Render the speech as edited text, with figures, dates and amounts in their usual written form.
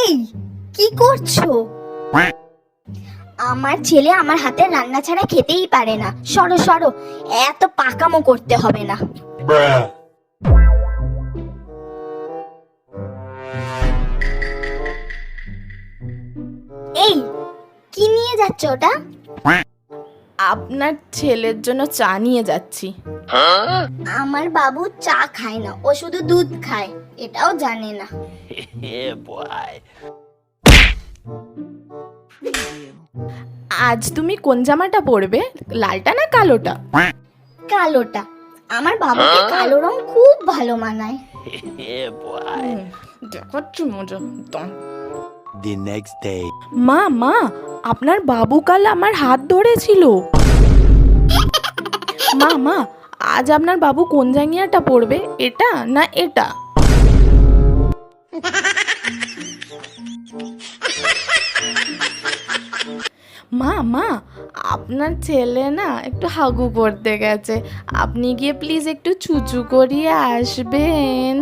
এই কি করছো? আমার ছেলে আমার হাতের রান্না ছাড়া খেতেই পারে না। সরো সরো, এত পাকামো করতে হবে না। এই কি নিয়ে যাচ্ছ ওটা? আপনার ছেলের জন্য চা নিয়ে যাচ্ছি। আমার বাবু চা খায় না, ও শুধু দুধ খায়, এটাও জানে না। আজ তুমি কোন জামাটা পরবে, লালটা না কালোটা? কালোটা। আমার বাবুকে কালো রং খুব ভালো মানায়। দেখাচ্ছি মজা। The next day. মা মা, আপনার বাবু কাল আমার হাত ধরেছিল। মা মা, আজ আপনার বাবু কোন জাঙ্গিয়াটা পরবে, এটা না এটা? মা মা, আপনার ছেলে না একটু হাগু করতে গেছে, আপনি গিয়ে প্লিজ একটু চুচু করিয়ে আসবেন।